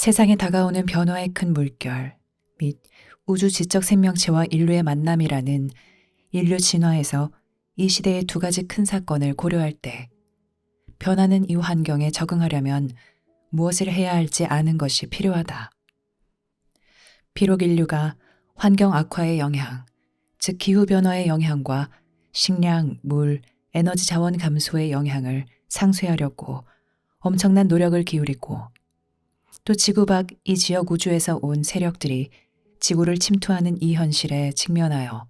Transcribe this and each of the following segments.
세상에 다가오는 변화의 큰 물결 및 우주 지적 생명체와 인류의 만남이라는 인류 진화에서 이 시대의 두 가지 큰 사건을 고려할 때 변하는 이 환경에 적응하려면 무엇을 해야 할지 아는 것이 필요하다. 비록 인류가 환경 악화의 영향, 즉 기후변화의 영향과 식량, 물, 에너지 자원 감소의 영향을 상쇄하려고 엄청난 노력을 기울이고 또 지구 밖 이 지역 우주에서 온 세력들이 지구를 침투하는 이 현실에 직면하여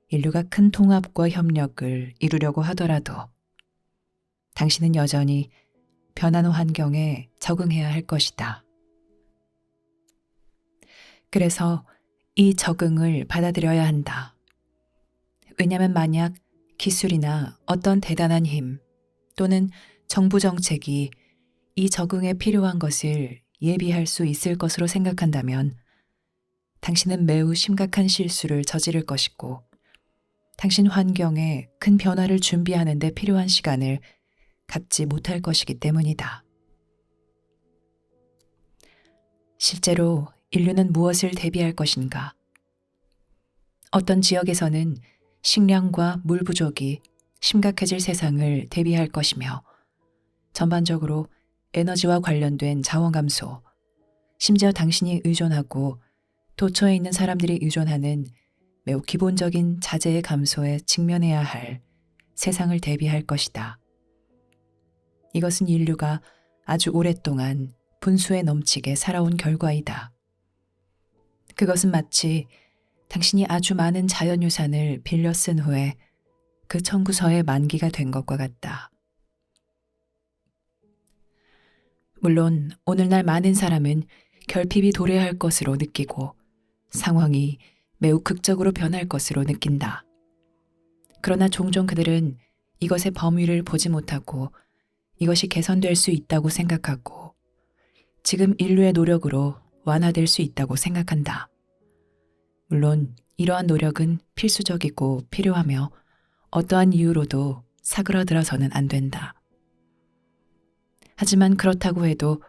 인류가 큰 통합과 협력을 이루려고 하더라도 당신은 여전히 변하는 환경에 적응해야 할 것이다. 그래서 이 적응을 받아들여야 한다. 왜냐하면 만약 기술이나 어떤 대단한 힘 또는 정부 정책이 이 적응에 필요한 것을 예비할 수 있을 것으로 생각한다면 당신은 매우 심각한 실수를 저지를 것이고 당신 환경에 큰 변화를 준비하는 데 필요한 시간을 갖지 못할 것이기 때문이다. 실제로 인류는 무엇을 대비할 것인가? 어떤 지역에서는 식량과 물 부족이 심각해질 세상을 대비할 것이며 전반적으로 에너지와 관련된 자원 감소, 심지어 당신이 의존하고 도처에 있는 사람들이 의존하는 매우 기본적인 자재의 감소에 직면해야 할 세상을 대비할 것이다. 이것은 인류가 아주 오랫동안 분수에 넘치게 살아온 결과이다. 그것은 마치 당신이 아주 많은 자연유산을 빌려 쓴 후에 그 청구서의 만기가 된 것과 같다. 물론 오늘날 많은 사람은 결핍이 도래할 것으로 느끼고 상황이 매우 극적으로 변할 것으로 느낀다. 그러나 종종 그들은 이것의 범위를 보지 못하고 이것이 개선될 수 있다고 생각하고 지금 인류의 노력으로 완화될 수 있다고 생각한다. 물론 이러한 노력은 필수적이고 필요하며 어떠한 이유로도 사그라들어서는 안 된다. 하지만 그렇다고 해도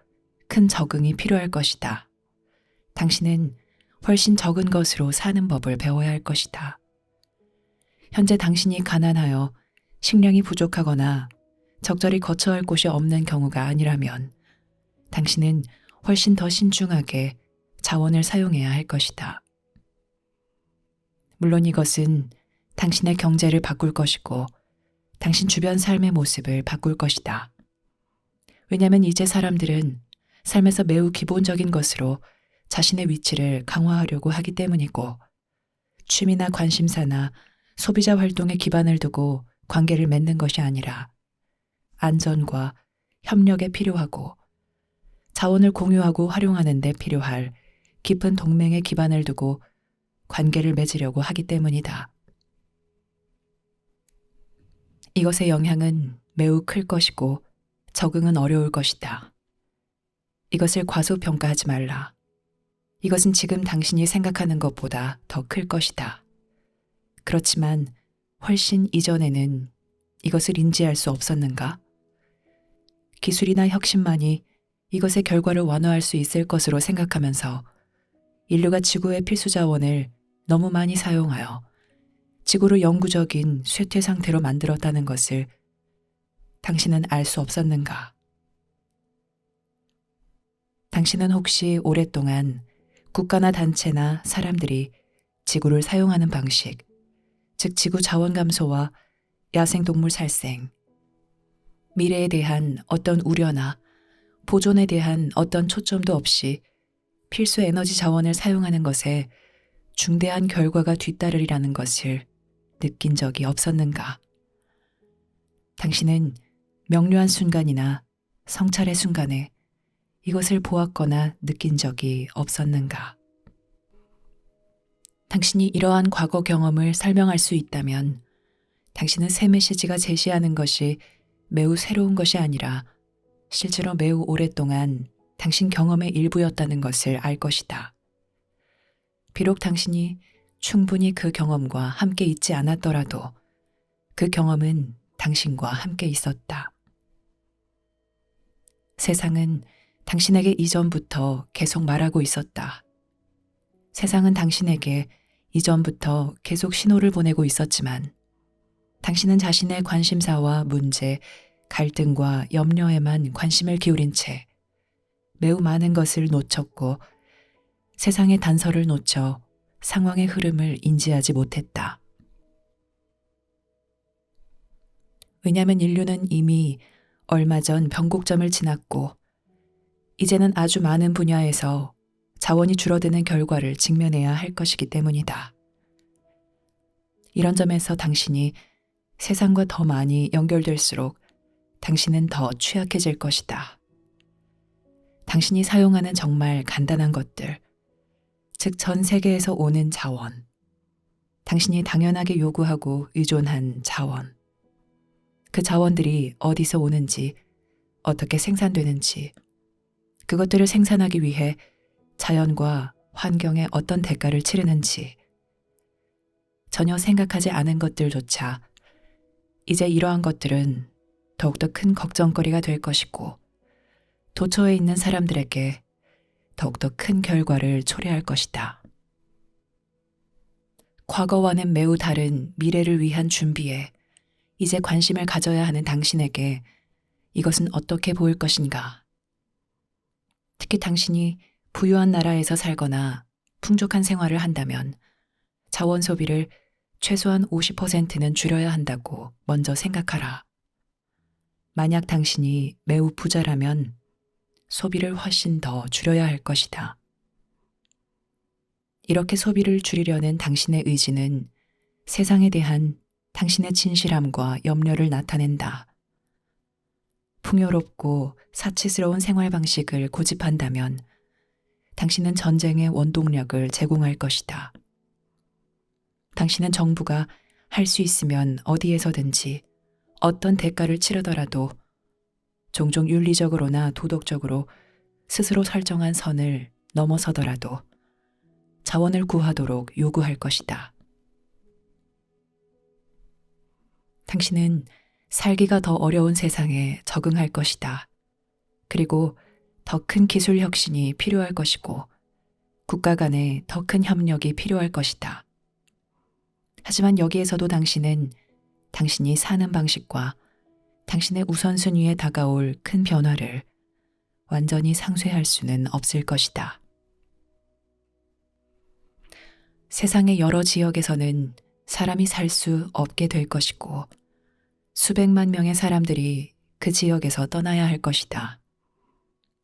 큰 적응이 필요할 것이다. 당신은 훨씬 적은 것으로 사는 법을 배워야 할 것이다. 현재 당신이 가난하여 식량이 부족하거나 적절히 거처할 곳이 없는 경우가 아니라면 당신은 훨씬 더 신중하게 자원을 사용해야 할 것이다. 물론 이것은 당신의 경제를 바꿀 것이고 당신 주변 삶의 모습을 바꿀 것이다. 왜냐하면 이제 사람들은 삶에서 매우 기본적인 것으로 자신의 위치를 강화하려고 하기 때문이고 취미나 관심사나 소비자 활동에 기반을 두고 관계를 맺는 것이 아니라 안전과 협력에 필요하고 자원을 공유하고 활용하는 데 필요할 깊은 동맹에 기반을 두고 관계를 맺으려고 하기 때문이다. 이것의 영향은 매우 클 것이고 적응은 어려울 것이다. 이것을 과소평가하지 말라. 이것은 지금 당신이 생각하는 것보다 더 클 것이다. 그렇지만 훨씬 이전에는 이것을 인지할 수 없었는가? 기술이나 혁신만이 이것의 결과를 완화할 수 있을 것으로 생각하면서 인류가 지구의 필수 자원을 너무 많이 사용하여 지구를 영구적인 쇠퇴 상태로 만들었다는 것을 당신은 알 수 없었는가? 당신은 혹시 오랫동안 국가나 단체나 사람들이 지구를 사용하는 방식, 즉 지구 자원 감소와 야생동물 살생, 미래에 대한 어떤 우려나 보존에 대한 어떤 초점도 없이 필수 에너지 자원을 사용하는 것에 중대한 결과가 뒤따르리라는 것을 느낀 적이 없었는가? 당신은 명료한 순간이나 성찰의 순간에 이것을 보았거나 느낀 적이 없었는가? 당신이 이러한 과거 경험을 설명할 수 있다면 당신은 새 메시지가 제시하는 것이 매우 새로운 것이 아니라 실제로 매우 오랫동안 당신 경험의 일부였다는 것을 알 것이다. 비록 당신이 충분히 그 경험과 함께 있지 않았더라도 그 경험은 당신과 함께 있었다. 세상은 당신에게 이전부터 계속 말하고 있었다. 세상은 당신에게 이전부터 계속 신호를 보내고 있었지만 당신은 자신의 관심사와 문제, 갈등과 염려에만 관심을 기울인 채 매우 많은 것을 놓쳤고 세상의 단서를 놓쳐 상황의 흐름을 인지하지 못했다. 왜냐하면 인류는 이미 얼마 전 변곡점을 지났고 이제는 아주 많은 분야에서 자원이 줄어드는 결과를 직면해야 할 것이기 때문이다. 이런 점에서 당신이 세상과 더 많이 연결될수록 당신은 더 취약해질 것이다. 당신이 사용하는 정말 간단한 것들, 즉 전 세계에서 오는 자원, 당신이 당연하게 요구하고 의존한 자원, 그 자원들이 어디서 오는지, 어떻게 생산되는지, 그것들을 생산하기 위해 자연과 환경에 어떤 대가를 치르는지, 전혀 생각하지 않은 것들조차 이제 이러한 것들은 더욱더 큰 걱정거리가 될 것이고 도처에 있는 사람들에게 더욱더 큰 결과를 초래할 것이다. 과거와는 매우 다른 미래를 위한 준비에 이제 관심을 가져야 하는 당신에게 이것은 어떻게 보일 것인가? 특히 당신이 부유한 나라에서 살거나 풍족한 생활을 한다면 자원 소비를 최소한 50%는 줄여야 한다고 먼저 생각하라. 만약 당신이 매우 부자라면 소비를 훨씬 더 줄여야 할 것이다. 이렇게 소비를 줄이려는 당신의 의지는 세상에 대한 당신의 진실함과 염려를 나타낸다. 풍요롭고 사치스러운 생활 방식을 고집한다면 당신은 전쟁의 원동력을 제공할 것이다. 당신은 정부가 할 수 있으면 어디에서든지 어떤 대가를 치르더라도 종종 윤리적으로나 도덕적으로 스스로 설정한 선을 넘어서더라도 자원을 구하도록 요구할 것이다. 당신은 살기가 더 어려운 세상에 적응할 것이다. 그리고 더 큰 기술 혁신이 필요할 것이고 국가 간에 더 큰 협력이 필요할 것이다. 하지만 여기에서도 당신은 당신이 사는 방식과 당신의 우선순위에 다가올 큰 변화를 완전히 상쇄할 수는 없을 것이다. 세상의 여러 지역에서는 사람이 살 수 없게 될 것이고 수백만 명의 사람들이 그 지역에서 떠나야 할 것이다.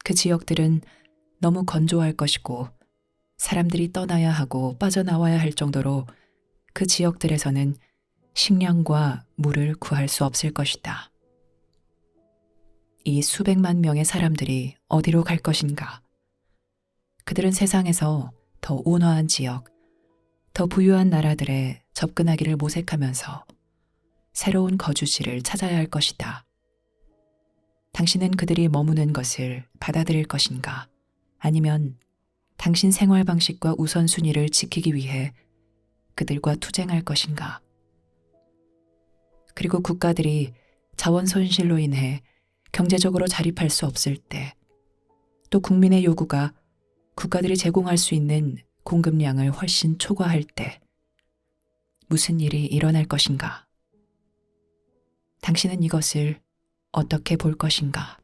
그 지역들은 너무 건조할 것이고 사람들이 떠나야 하고 빠져나와야 할 정도로 그 지역들에서는 식량과 물을 구할 수 없을 것이다. 이 수백만 명의 사람들이 어디로 갈 것인가? 그들은 세상에서 더 온화한 지역, 더 부유한 나라들에 접근하기를 모색하면서 새로운 거주지를 찾아야 할 것이다. 당신은 그들이 머무는 것을 받아들일 것인가? 아니면 당신 생활 방식과 우선순위를 지키기 위해 그들과 투쟁할 것인가? 그리고 국가들이 자원 손실로 인해 경제적으로 자립할 수 없을 때, 또 국민의 요구가 국가들이 제공할 수 있는 공급량을 훨씬 초과할 때 무슨 일이 일어날 것인가? 당신은 이것을 어떻게 볼 것인가?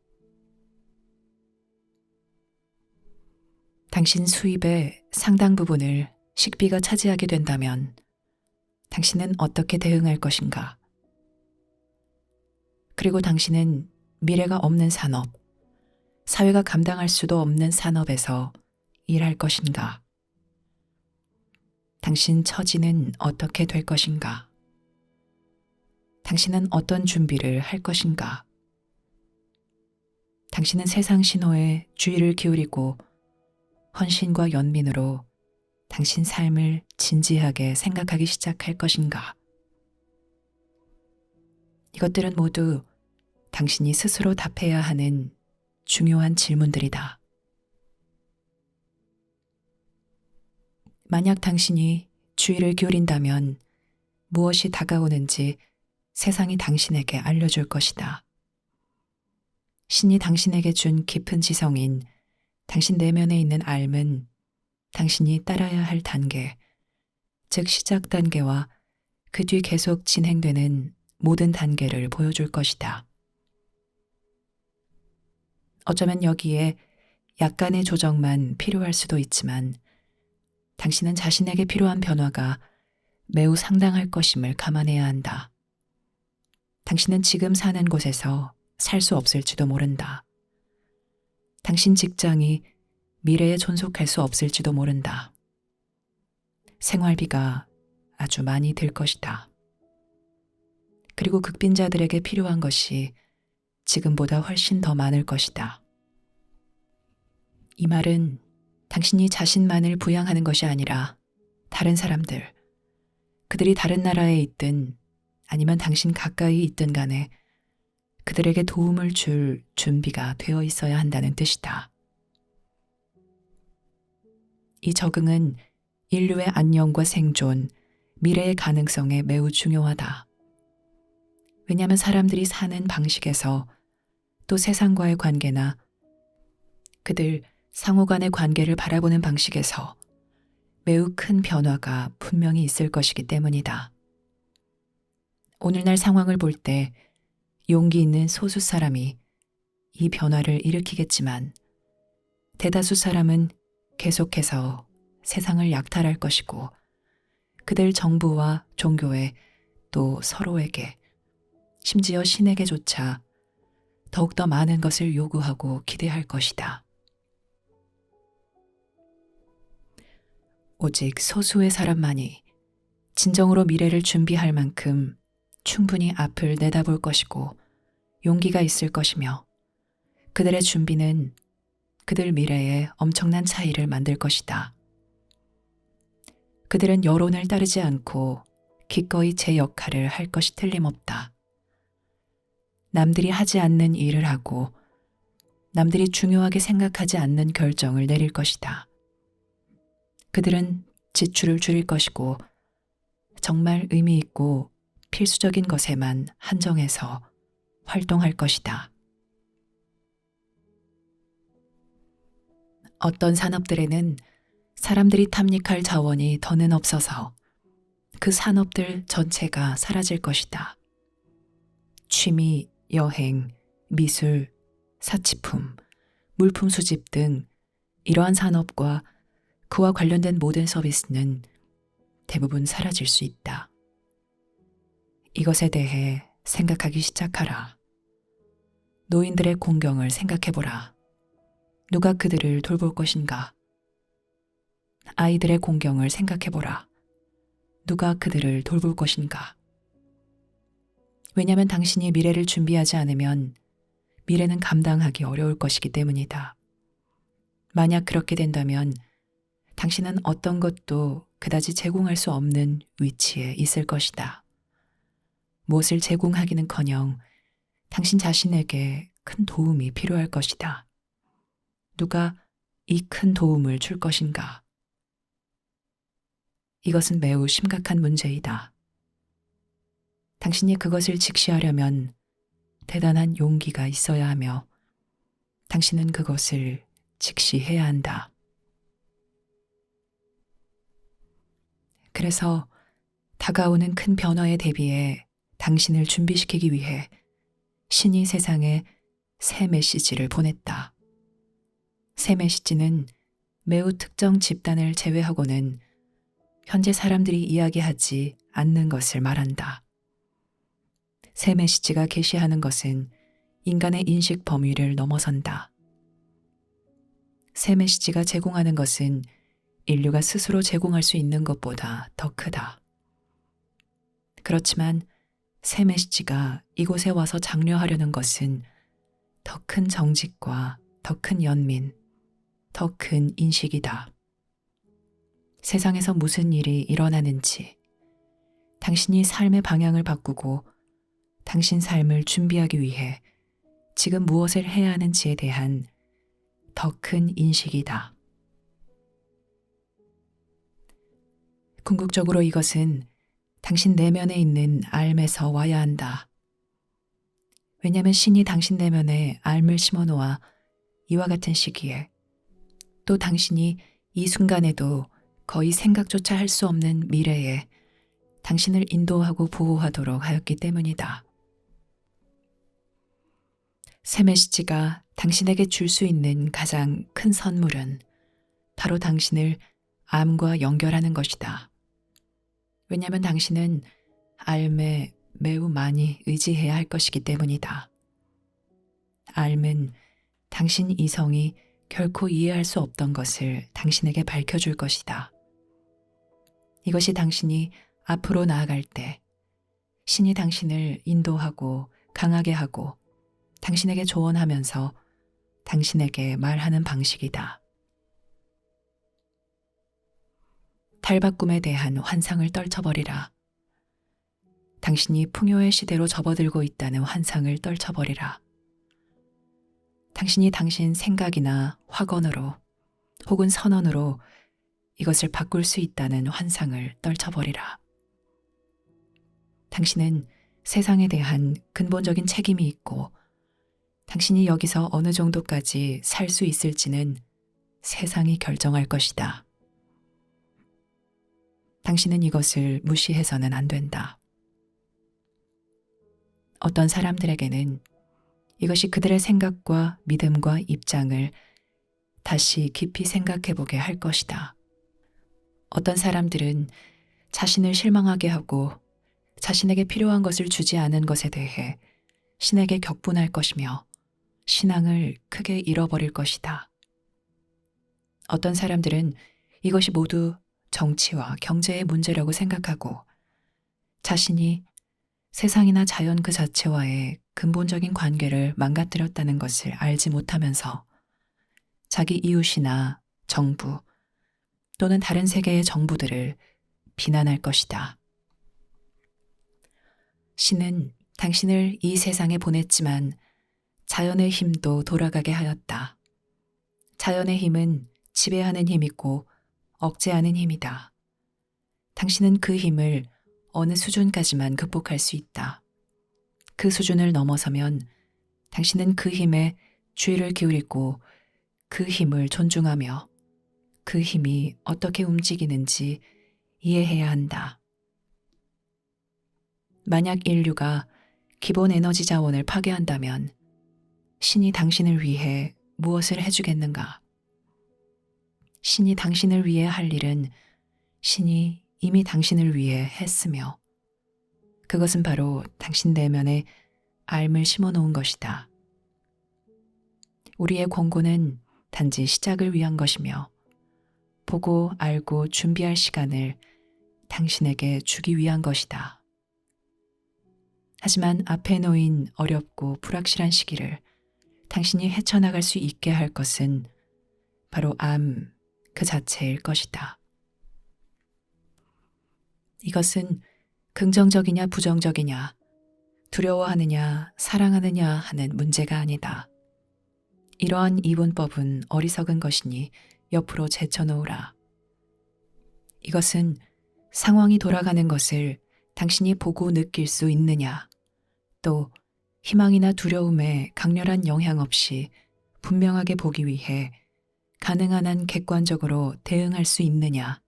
당신 수입의 상당 부분을 식비가 차지하게 된다면 당신은 어떻게 대응할 것인가? 그리고 당신은 미래가 없는 산업, 사회가 감당할 수도 없는 산업에서 일할 것인가? 당신 처지는 어떻게 될 것인가? 당신은 어떤 준비를 할 것인가? 당신은 세상 신호에 주의를 기울이고 헌신과 연민으로 당신 삶을 진지하게 생각하기 시작할 것인가? 이것들은 모두 당신이 스스로 답해야 하는 중요한 질문들이다. 만약 당신이 주의를 기울인다면 무엇이 다가오는지 세상이 당신에게 알려줄 것이다. 신이 당신에게 준 깊은 지성인 당신 내면에 있는 알은 당신이 따라야 할 단계, 즉 시작 단계와 그 뒤 계속 진행되는 모든 단계를 보여줄 것이다. 어쩌면 여기에 약간의 조정만 필요할 수도 있지만 당신은 자신에게 필요한 변화가 매우 상당할 것임을 감안해야 한다. 당신은 지금 사는 곳에서 살 수 없을지도 모른다. 당신 직장이 미래에 존속할 수 없을지도 모른다. 생활비가 아주 많이 들 것이다. 그리고 극빈자들에게 필요한 것이 지금보다 훨씬 더 많을 것이다. 이 말은 당신이 자신만을 부양하는 것이 아니라 다른 사람들, 그들이 다른 나라에 있든 아니면 당신 가까이 있든 간에 그들에게 도움을 줄 준비가 되어 있어야 한다는 뜻이다. 이 적응은 인류의 안녕과 생존, 미래의 가능성에 매우 중요하다. 왜냐하면 사람들이 사는 방식에서 또 세상과의 관계나 그들 상호 간의 관계를 바라보는 방식에서 매우 큰 변화가 분명히 있을 것이기 때문이다. 오늘날 상황을 볼 때 용기 있는 소수 사람이 이 변화를 일으키겠지만 대다수 사람은 계속해서 세상을 약탈할 것이고 그들 정부와 종교에 또 서로에게 심지어 신에게조차 더욱더 많은 것을 요구하고 기대할 것이다. 오직 소수의 사람만이 진정으로 미래를 준비할 만큼 충분히 앞을 내다볼 것이고 용기가 있을 것이며 그들의 준비는 그들 미래에 엄청난 차이를 만들 것이다. 그들은 여론을 따르지 않고 기꺼이 제 역할을 할 것이 틀림없다. 남들이 하지 않는 일을 하고 남들이 중요하게 생각하지 않는 결정을 내릴 것이다. 그들은 지출을 줄일 것이고 정말 의미 있고 필수적인 것에만 한정해서 활동할 것이다. 어떤 산업들에는 사람들이 탐닉할 자원이 더는 없어서 그 산업들 전체가 사라질 것이다. 취미, 여행, 미술, 사치품, 물품 수집 등 이러한 산업과 그와 관련된 모든 서비스는 대부분 사라질 수 있다. 이것에 대해 생각하기 시작하라. 노인들의 공경을 생각해보라. 누가 그들을 돌볼 것인가? 아이들의 공경을 생각해보라. 누가 그들을 돌볼 것인가? 왜냐하면 당신이 미래를 준비하지 않으면 미래는 감당하기 어려울 것이기 때문이다. 만약 그렇게 된다면 당신은 어떤 것도 그다지 제공할 수 없는 위치에 있을 것이다. 무엇을 제공하기는커녕 당신 자신에게 큰 도움이 필요할 것이다. 누가 이 큰 도움을 줄 것인가? 이것은 매우 심각한 문제이다. 당신이 그것을 직시하려면 대단한 용기가 있어야 하며 당신은 그것을 직시해야 한다. 그래서 다가오는 큰 변화에 대비해 당신을 준비시키기 위해 신이 세상에 새 메시지를 보냈다. 새 메시지는 매우 특정 집단을 제외하고는 현재 사람들이 이야기하지 않는 것을 말한다. 새 메시지가 계시하는 것은 인간의 인식 범위를 넘어선다. 새 메시지가 제공하는 것은 인류가 스스로 제공할 수 있는 것보다 더 크다. 그렇지만 새 메시지가 이곳에 와서 장려하려는 것은 더 큰 정직과 더 큰 연민, 더 큰 인식이다. 세상에서 무슨 일이 일어나는지, 당신이 삶의 방향을 바꾸고 당신 삶을 준비하기 위해 지금 무엇을 해야 하는지에 대한 더 큰 인식이다. 궁극적으로 이것은 당신 내면에 있는 알에서 와야 한다. 왜냐면 신이 당신 내면에 알을 심어 놓아 이와 같은 시기에 또 당신이 이 순간에도 거의 생각조차 할 수 없는 미래에 당신을 인도하고 보호하도록 하였기 때문이다. 새 메시지가 당신에게 줄 수 있는 가장 큰 선물은 바로 당신을 암과 연결하는 것이다. 왜냐하면 당신은 암에 매우 많이 의지해야 할 것이기 때문이다. 암은 당신 이성이 결코 이해할 수 없던 것을 당신에게 밝혀줄 것이다. 이것이 당신이 앞으로 나아갈 때 신이 당신을 인도하고 강하게 하고 당신에게 조언하면서 당신에게 말하는 방식이다. 탈바꿈에 대한 환상을 떨쳐버리라. 당신이 풍요의 시대로 접어들고 있다는 환상을 떨쳐버리라. 당신이 당신 생각이나 확언으로 혹은 선언으로 이것을 바꿀 수 있다는 환상을 떨쳐버리라. 당신은 세상에 대한 근본적인 책임이 있고 당신이 여기서 어느 정도까지 살 수 있을지는 세상이 결정할 것이다. 당신은 이것을 무시해서는 안 된다. 어떤 사람들에게는 이것이 그들의 생각과 믿음과 입장을 다시 깊이 생각해보게 할 것이다. 어떤 사람들은 자신을 실망하게 하고 자신에게 필요한 것을 주지 않은 것에 대해 신에게 격분할 것이며 신앙을 크게 잃어버릴 것이다. 어떤 사람들은 이것이 모두 정치와 경제의 문제라고 생각하고 자신이 세상이나 자연 그 자체와의 근본적인 관계를 망가뜨렸다는 것을 알지 못하면서 자기 이웃이나 정부 또는 다른 세계의 정부들을 비난할 것이다. 신은 당신을 이 세상에 보냈지만 자연의 힘도 돌아가게 하였다. 자연의 힘은 지배하는 힘이고 억제하는 힘이다. 당신은 그 힘을 어느 수준까지만 극복할 수 있다. 그 수준을 넘어서면 당신은 그 힘에 주의를 기울이고 그 힘을 존중하며 그 힘이 어떻게 움직이는지 이해해야 한다. 만약 인류가 기본 에너지 자원을 파괴한다면 신이 당신을 위해 무엇을 해주겠는가? 신이 당신을 위해 할 일은 신이 이미 당신을 위해 했으며 그것은 바로 당신 내면에 알을 심어 놓은 것이다. 우리의 권고는 단지 시작을 위한 것이며 보고 알고 준비할 시간을 당신에게 주기 위한 것이다. 하지만 앞에 놓인 어렵고 불확실한 시기를 당신이 헤쳐나갈 수 있게 할 것은 바로 암 그 자체일 것이다. 이것은 긍정적이냐 부정적이냐, 두려워하느냐 사랑하느냐 하는 문제가 아니다. 이러한 이분법은 어리석은 것이니 옆으로 제쳐놓으라. 이것은 상황이 돌아가는 것을 당신이 보고 느낄 수 있느냐, 또 희망이나 두려움에 강렬한 영향 없이 분명하게 보기 위해 가능한 한 객관적으로 대응할 수 있느냐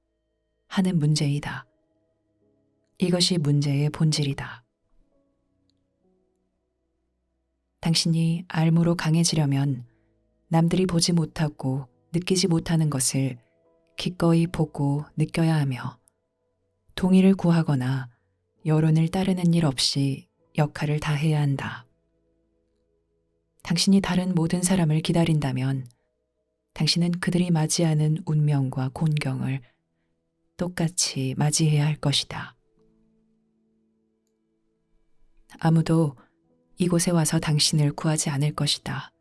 하는 문제이다. 이것이 문제의 본질이다. 당신이 알무로 강해지려면 남들이 보지 못하고 느끼지 못하는 것을 기꺼이 보고 느껴야 하며 동의를 구하거나 여론을 따르는 일 없이 역할을 다해야 한다. 당신이 다른 모든 사람을 기다린다면 당신은 그들이 맞이하는 운명과 곤경을 똑같이 맞이해야 할 것이다. 아무도 이곳에 와서 당신을 구하지 않을 것이다.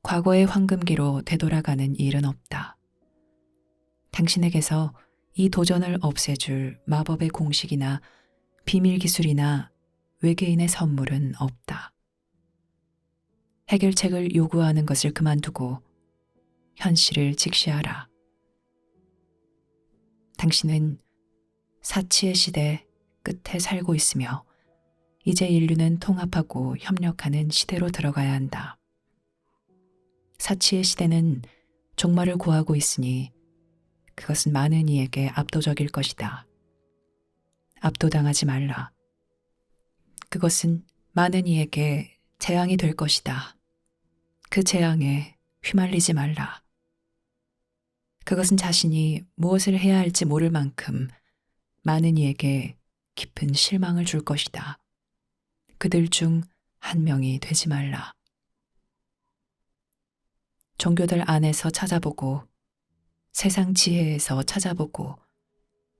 과거의 황금기로 되돌아가는 일은 없다. 당신에게서 이 도전을 없애줄 마법의 공식이나 비밀 기술이나 외계인의 선물은 없다. 해결책을 요구하는 것을 그만두고 현실을 직시하라. 당신은 사치의 시대 끝에 살고 있으며 이제 인류는 통합하고 협력하는 시대로 들어가야 한다. 사치의 시대는 종말을 고하고 있으니 그것은 많은 이에게 압도적일 것이다. 압도당하지 말라. 그것은 많은 이에게 재앙이 될 것이다. 그 재앙에 휘말리지 말라. 그것은 자신이 무엇을 해야 할지 모를 만큼 많은 이에게 깊은 실망을 줄 것이다. 그들 중 한 명이 되지 말라. 종교들 안에서 찾아보고 세상 지혜에서 찾아보고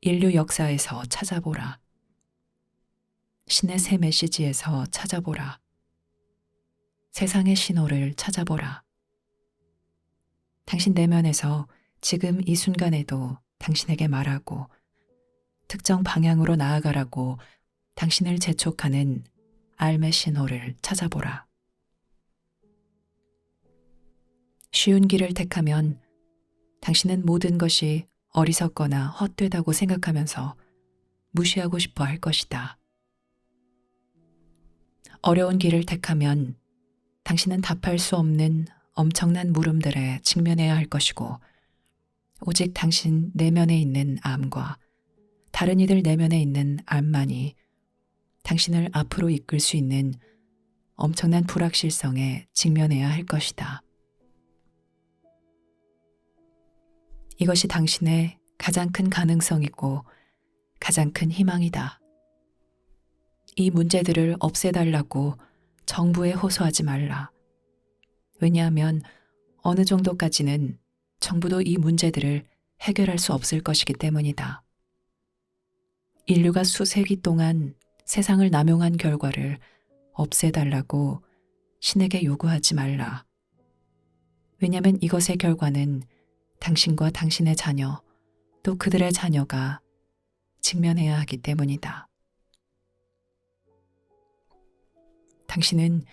인류 역사에서 찾아보라. 신의 새 메시지에서 찾아보라. 세상의 신호를 찾아보라. 당신 내면에서 지금 이 순간에도 당신에게 말하고 특정 방향으로 나아가라고 당신을 재촉하는 알매 신호를 찾아보라. 쉬운 길을 택하면 당신은 모든 것이 어리석거나 헛되다고 생각하면서 무시하고 싶어 할 것이다. 어려운 길을 택하면 당신은 답할 수 없는 엄청난 물음들에 직면해야 할 것이고 오직 당신 내면에 있는 암과 다른 이들 내면에 있는 암만이 당신을 앞으로 이끌 수 있는 엄청난 불확실성에 직면해야 할 것이다. 이것이 당신의 가장 큰 가능성이고 가장 큰 희망이다. 이 문제들을 없애달라고 정부에 호소하지 말라. 왜냐하면 어느 정도까지는 정부도 이 문제들을 해결할 수 없을 것이기 때문이다. 인류가 수세기 동안 세상을 남용한 결과를 없애달라고 신에게 요구하지 말라. 왜냐하면 이것의 결과는 당신과 당신의 자녀, 또 그들의 자녀가 직면해야 하기 때문이다. 당신은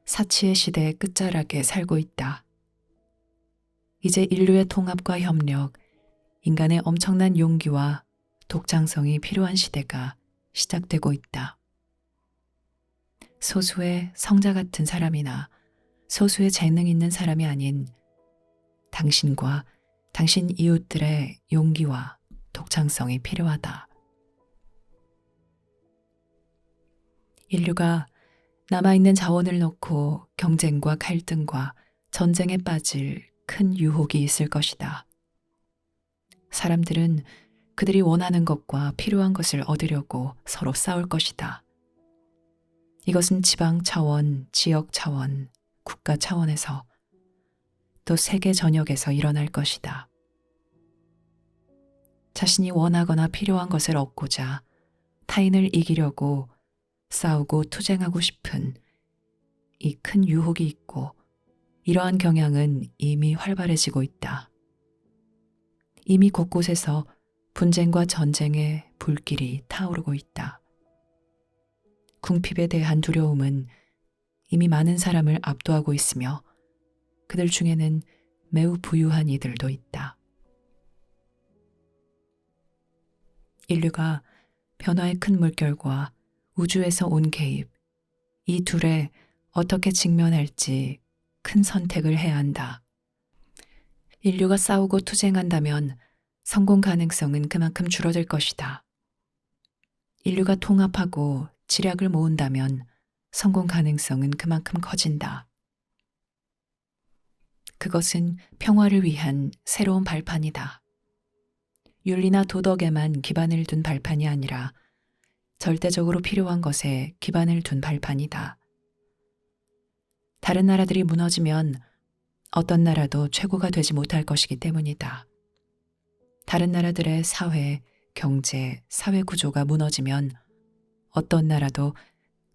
사치의 시대의 끝자락에 살고 있다. 이제 인류의 통합과 협력, 인간의 엄청난 용기와 독창성이 필요한 시대가 시작되고 있다. 소수의 성자 같은 사람이나 소수의 재능 있는 사람이 아닌 당신과 당신 이웃들의 용기와 독창성이 필요하다. 인류가 남아있는 자원을 놓고 경쟁과 갈등과 전쟁에 빠질 큰 유혹이 있을 것이다. 사람들은 그들이 원하는 것과 필요한 것을 얻으려고 서로 싸울 것이다. 이것은 지방 차원, 지역 차원, 국가 차원에서 또 세계 전역에서 일어날 것이다. 자신이 원하거나 필요한 것을 얻고자 타인을 이기려고 싸우고 투쟁하고 싶은 이 큰 유혹이 있고 이러한 경향은 이미 활발해지고 있다. 이미 곳곳에서 분쟁과 전쟁의 불길이 타오르고 있다. 궁핍에 대한 두려움은 이미 많은 사람을 압도하고 있으며 그들 중에는 매우 부유한 이들도 있다. 인류가 변화의 큰 물결과 우주에서 온 개입, 이 둘에 어떻게 직면할지 큰 선택을 해야 한다. 인류가 싸우고 투쟁한다면 성공 가능성은 그만큼 줄어들 것이다. 인류가 통합하고 지략을 모은다면 성공 가능성은 그만큼 커진다. 그것은 평화를 위한 새로운 발판이다. 윤리나 도덕에만 기반을 둔 발판이 아니라 절대적으로 필요한 것에 기반을 둔 발판이다. 다른 나라들이 무너지면 어떤 나라도 최고가 되지 못할 것이기 때문이다. 다른 나라들의 사회, 경제, 사회 구조가 무너지면 어떤 나라도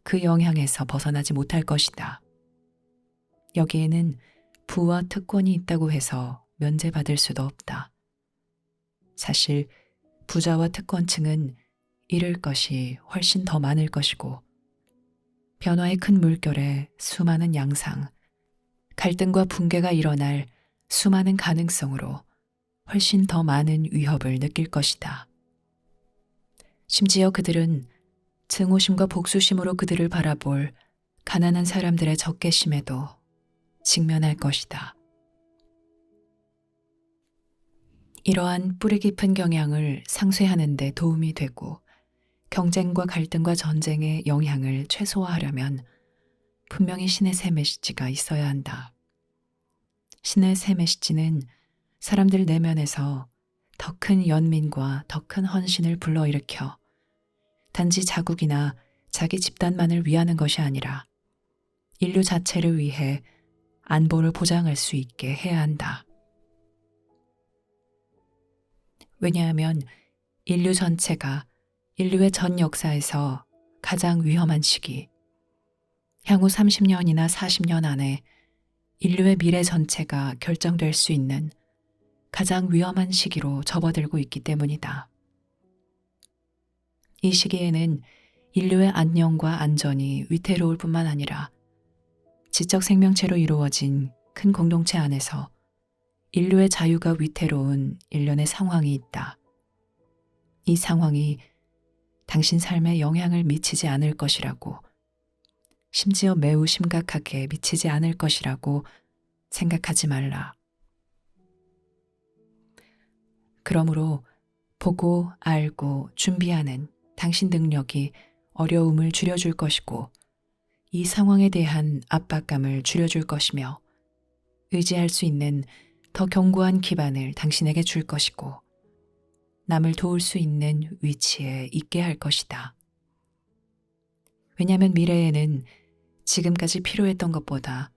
그 영향에서 벗어나지 못할 것이다. 여기에는 부와 특권이 있다고 해서 면제받을 수도 없다. 사실 부자와 특권층은 잃을 것이 훨씬 더 많을 것이고 변화의 큰 물결에 수많은 양상, 갈등과 붕괴가 일어날 수많은 가능성으로 훨씬 더 많은 위협을 느낄 것이다. 심지어 그들은 증오심과 복수심으로 그들을 바라볼 가난한 사람들의 적개심에도 직면할 것이다. 이러한 뿌리 깊은 경향을 상쇄하는 데 도움이 되고 경쟁과 갈등과 전쟁의 영향을 최소화하려면 분명히 신의 새 메시지가 있어야 한다. 신의 새 메시지는 사람들 내면에서 더 큰 연민과 더 큰 헌신을 불러일으켜 단지 자국이나 자기 집단만을 위하는 것이 아니라 인류 자체를 위해 안보를 보장할 수 있게 해야 한다. 왜냐하면 인류 전체가 인류의 전 역사에서 가장 위험한 시기, 향후 30년이나 40년 안에 인류의 미래 전체가 결정될 수 있는 가장 위험한 시기로 접어들고 있기 때문이다. 이 시기에는 인류의 안녕과 안전이 위태로울 뿐만 아니라 지적 생명체로 이루어진 큰 공동체 안에서 인류의 자유가 위태로운 일련의 상황이 있다. 이 상황이 당신 삶에 영향을 미치지 않을 것이라고, 심지어 매우 심각하게 미치지 않을 것이라고 생각하지 말라. 그러므로 보고 알고 준비하는 당신 능력이 어려움을 줄여줄 것이고 이 상황에 대한 압박감을 줄여줄 것이며 의지할 수 있는 더 견고한 기반을 당신에게 줄 것이고 남을 도울 수 있는 위치에 있게 할 것이다. 왜냐하면 미래에는 지금까지 필요했던 것보다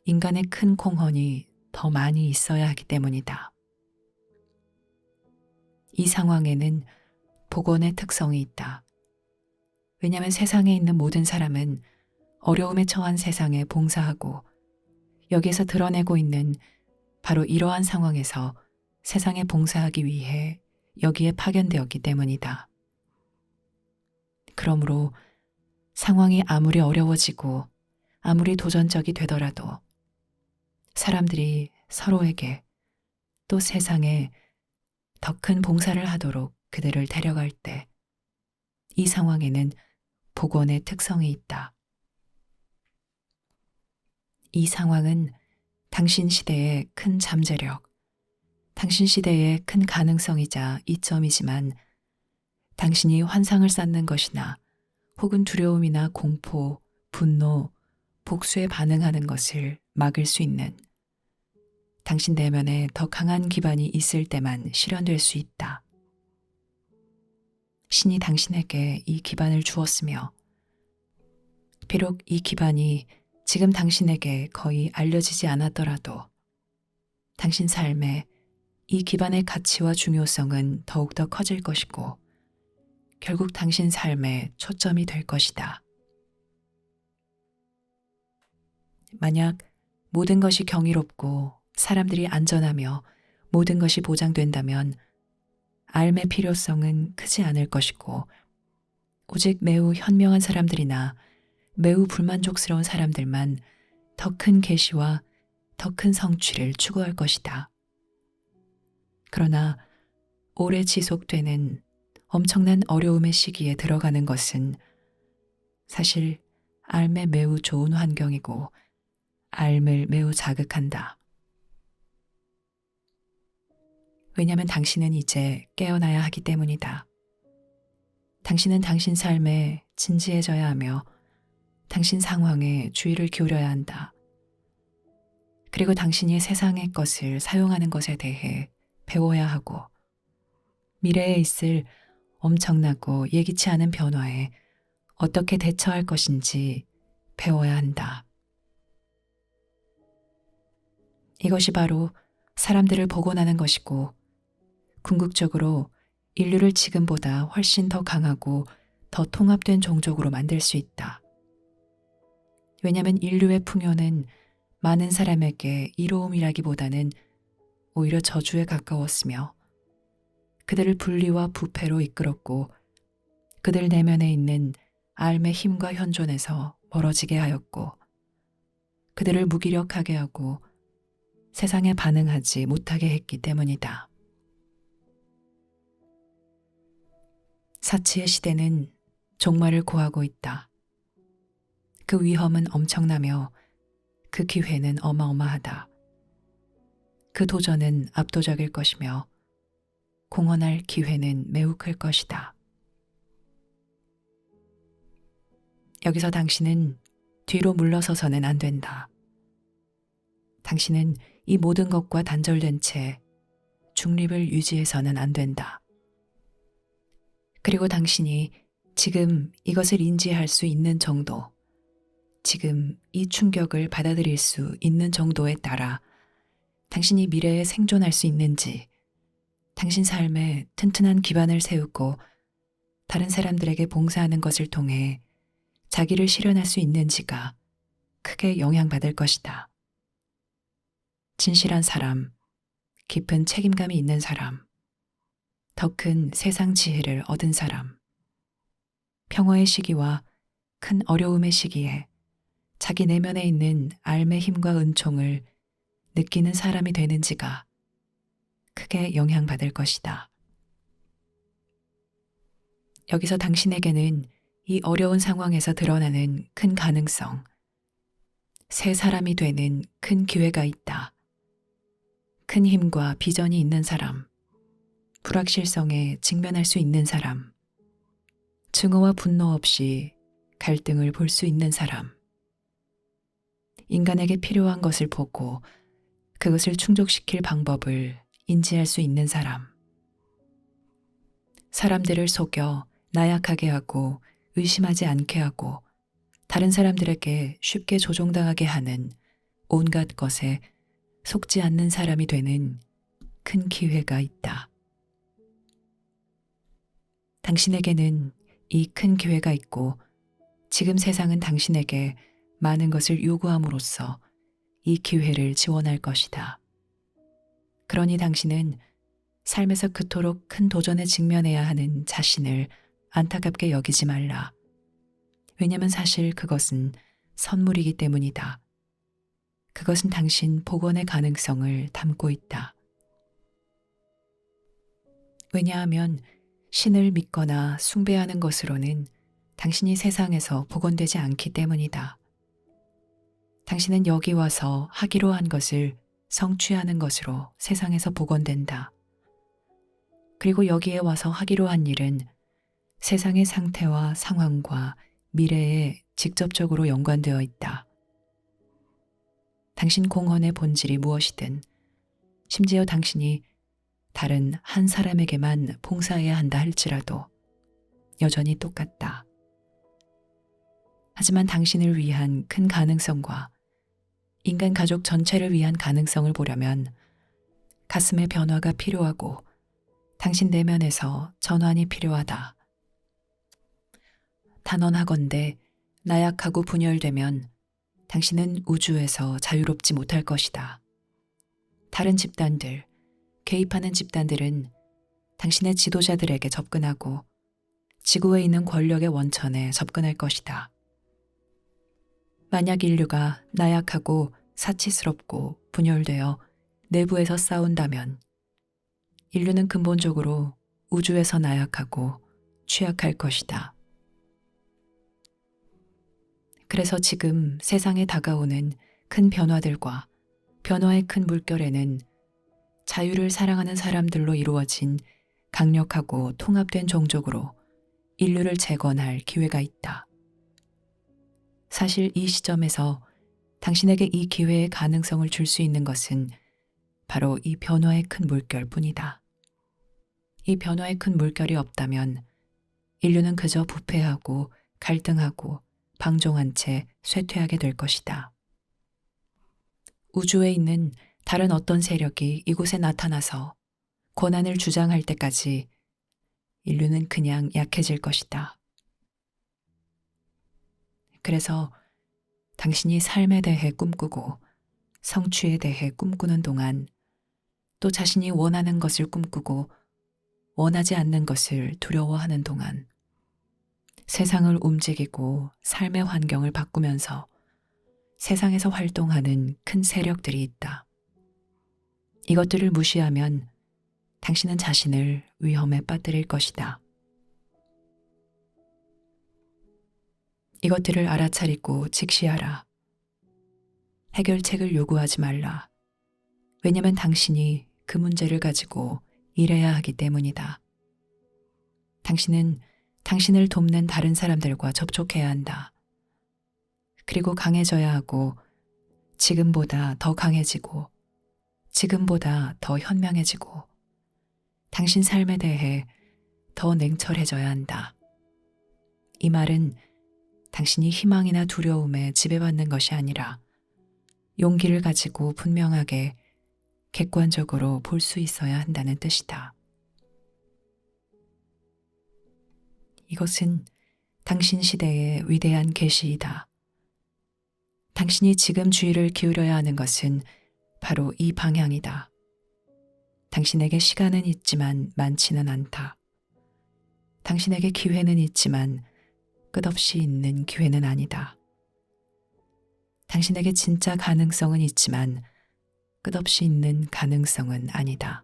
인간의 큰 공헌이 더 많이 있어야 하기 때문이다. 이 상황에는 복원의 특성이 있다. 왜냐하면 세상에 있는 모든 사람은 어려움에 처한 세상에 봉사하고 여기에서 드러내고 있는 바로 이러한 상황에서 세상에 봉사하기 위해 여기에 파견되었기 때문이다. 그러므로 상황이 아무리 어려워지고 아무리 도전적이 되더라도 사람들이 서로에게 또 세상에 더 큰 봉사를 하도록 그들을 데려갈 때 이 상황에는 복원의 특성이 있다. 이 상황은 당신 시대의 큰 잠재력, 당신 시대의 큰 가능성이자 이점이지만 당신이 환상을 쌓는 것이나 혹은 두려움이나 공포, 분노, 복수에 반응하는 것을 막을 수 있는 당신 내면에 더 강한 기반이 있을 때만 실현될 수 있다. 신이 당신에게 이 기반을 주었으며 비록 이 기반이 지금 당신에게 거의 알려지지 않았더라도 당신 삶에 이 기반의 가치와 중요성은 더욱더 커질 것이고 결국 당신 삶의 초점이 될 것이다. 만약 모든 것이 경이롭고 사람들이 안전하며 모든 것이 보장된다면 삶의 필요성은 크지 않을 것이고 오직 매우 현명한 사람들이나 매우 불만족스러운 사람들만 더 큰 계시와 더 큰 성취를 추구할 것이다. 그러나 오래 지속되는 엄청난 어려움의 시기에 들어가는 것은 사실 삶에 매우 좋은 환경이고 삶을 매우 자극한다. 왜냐하면 당신은 이제 깨어나야 하기 때문이다. 당신은 당신 삶에 진지해져야 하며 당신 상황에 주의를 기울여야 한다. 그리고 당신이 세상의 것을 사용하는 것에 대해 배워야 하고 미래에 있을 엄청나고 예기치 않은 변화에 어떻게 대처할 것인지 배워야 한다. 이것이 바로 사람들을 복원하는 것이고 궁극적으로 인류를 지금보다 훨씬 더 강하고 더 통합된 종족으로 만들 수 있다. 왜냐하면 인류의 풍요는 많은 사람에게 이로움이라기보다는 오히려 저주에 가까웠으며 그들을 분리와 부패로 이끌었고 그들 내면에 있는 삶의 힘과 현존에서 멀어지게 하였고 그들을 무기력하게 하고 세상에 반응하지 못하게 했기 때문이다. 사치의 시대는 종말을 고하고 있다. 그 위험은 엄청나며 그 기회는 어마어마하다. 그 도전은 압도적일 것이며 공헌할 기회는 매우 클 것이다. 여기서 당신은 뒤로 물러서서는 안 된다. 당신은 이 모든 것과 단절된 채 중립을 유지해서는 안 된다. 그리고 당신이 지금 이것을 인지할 수 있는 정도, 지금 이 충격을 받아들일 수 있는 정도에 따라 당신이 미래에 생존할 수 있는지, 당신 삶에 튼튼한 기반을 세우고 다른 사람들에게 봉사하는 것을 통해 자기를 실현할 수 있는지가 크게 영향받을 것이다. 진실한 사람, 깊은 책임감이 있는 사람, 더 큰 세상 지혜를 얻은 사람, 평화의 시기와 큰 어려움의 시기에 자기 내면에 있는 알의 힘과 은총을 느끼는 사람이 되는지가 크게 영향받을 것이다. 여기서 당신에게는 이 어려운 상황에서 드러나는 큰 가능성, 새 사람이 되는 큰 기회가 있다. 큰 힘과 비전이 있는 사람, 불확실성에 직면할 수 있는 사람, 증오와 분노 없이 갈등을 볼 수 있는 사람, 인간에게 필요한 것을 보고 그것을 충족시킬 방법을 인지할 수 있는 사람, 사람들을 속여 나약하게 하고 의심하지 않게 하고 다른 사람들에게 쉽게 조종당하게 하는 온갖 것에 속지 않는 사람이 되는 큰 기회가 있다. 당신에게는 이 큰 기회가 있고 지금 세상은 당신에게 많은 것을 요구함으로써 이 기회를 지원할 것이다. 그러니 당신은 삶에서 그토록 큰 도전에 직면해야 하는 자신을 안타깝게 여기지 말라. 왜냐면 사실 그것은 선물이기 때문이다. 그것은 당신 복원의 가능성을 담고 있다. 왜냐하면 신을 믿거나 숭배하는 것으로는 당신이 세상에서 복원되지 않기 때문이다. 당신은 여기 와서 하기로 한 것을 성취하는 것으로 세상에서 복원된다. 그리고 여기에 와서 하기로 한 일은 세상의 상태와 상황과 미래에 직접적으로 연관되어 있다. 당신 공헌의 본질이 무엇이든, 심지어 당신이 다른 한 사람에게만 봉사해야 한다 할지라도 여전히 똑같다. 하지만 당신을 위한 큰 가능성과 인간 가족 전체를 위한 가능성을 보려면 가슴의 변화가 필요하고 당신 내면에서 전환이 필요하다. 단언하건대 나약하고 분열되면 당신은 우주에서 자유롭지 못할 것이다. 다른 집단들, 개입하는 집단들은 당신의 지도자들에게 접근하고 지구에 있는 권력의 원천에 접근할 것이다. 만약 인류가 나약하고 사치스럽고 분열되어 내부에서 싸운다면 인류는 근본적으로 우주에서 나약하고 취약할 것이다. 그래서 지금 세상에 다가오는 큰 변화들과 변화의 큰 물결에는 자유를 사랑하는 사람들로 이루어진 강력하고 통합된 종족으로 인류를 재건할 기회가 있다. 사실 이 시점에서 당신에게 이 기회의 가능성을 줄 수 있는 것은 바로 이 변화의 큰 물결뿐이다. 이 변화의 큰 물결이 없다면 인류는 그저 부패하고 갈등하고 방종한 채 쇠퇴하게 될 것이다. 우주에 있는 다른 어떤 세력이 이곳에 나타나서 권한을 주장할 때까지 인류는 그냥 약해질 것이다. 그래서 당신이 삶에 대해 꿈꾸고 성취에 대해 꿈꾸는 동안 또 자신이 원하는 것을 꿈꾸고 원하지 않는 것을 두려워하는 동안 세상을 움직이고 삶의 환경을 바꾸면서 세상에서 활동하는 큰 세력들이 있다. 이것들을 무시하면 당신은 자신을 위험에 빠뜨릴 것이다. 이것들을 알아차리고 직시하라. 해결책을 요구하지 말라. 왜냐면 당신이 그 문제를 가지고 일해야 하기 때문이다. 당신은 당신을 돕는 다른 사람들과 접촉해야 한다. 그리고 강해져야 하고 지금보다 더 강해지고 지금보다 더 현명해지고 당신 삶에 대해 더 냉철해져야 한다. 이 말은 당신이 희망이나 두려움에 지배받는 것이 아니라 용기를 가지고 분명하게 객관적으로 볼 수 있어야 한다는 뜻이다. 이것은 당신 시대의 위대한 계시이다. 당신이 지금 주의를 기울여야 하는 것은 바로 이 방향이다. 당신에게 시간은 있지만 많지는 않다. 당신에게 기회는 있지만 끝없이 있는 기회는 아니다. 당신에게 진짜 가능성은 있지만 끝없이 있는 가능성은 아니다.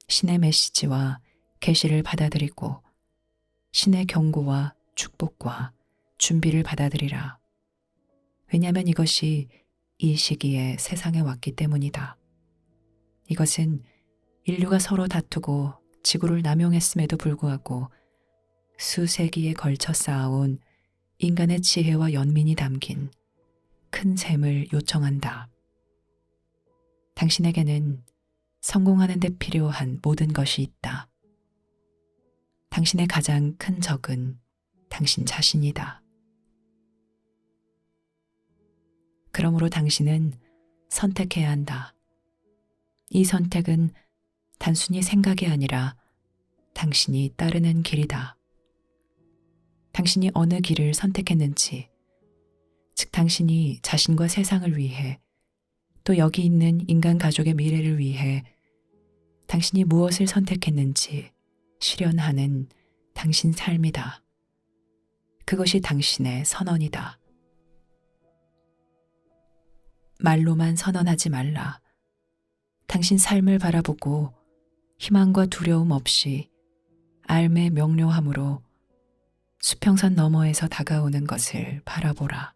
신의 메시지와 계시를 받아들이고 신의 경고와 축복과 준비를 받아들이라. 왜냐하면 이것이 이 시기에 세상에 왔기 때문이다. 이것은 인류가 서로 다투고 지구를 남용했음에도 불구하고 수세기에 걸쳐 쌓아온 인간의 지혜와 연민이 담긴 큰 셈을 요청한다. 당신에게는 성공하는 데 필요한 모든 것이 있다. 당신의 가장 큰 적은 당신 자신이다. 그러므로 당신은 선택해야 한다. 이 선택은 단순히 생각이 아니라 당신이 따르는 길이다. 당신이 어느 길을 선택했는지, 즉 당신이 자신과 세상을 위해 또 여기 있는 인간 가족의 미래를 위해 당신이 무엇을 선택했는지 실현하는 당신 삶이다. 그것이 당신의 선언이다. 말로만 선언하지 말라. 당신 삶을 바라보고 희망과 두려움 없이 알매 명료함으로 수평선 너머에서 다가오는 것을 바라보라.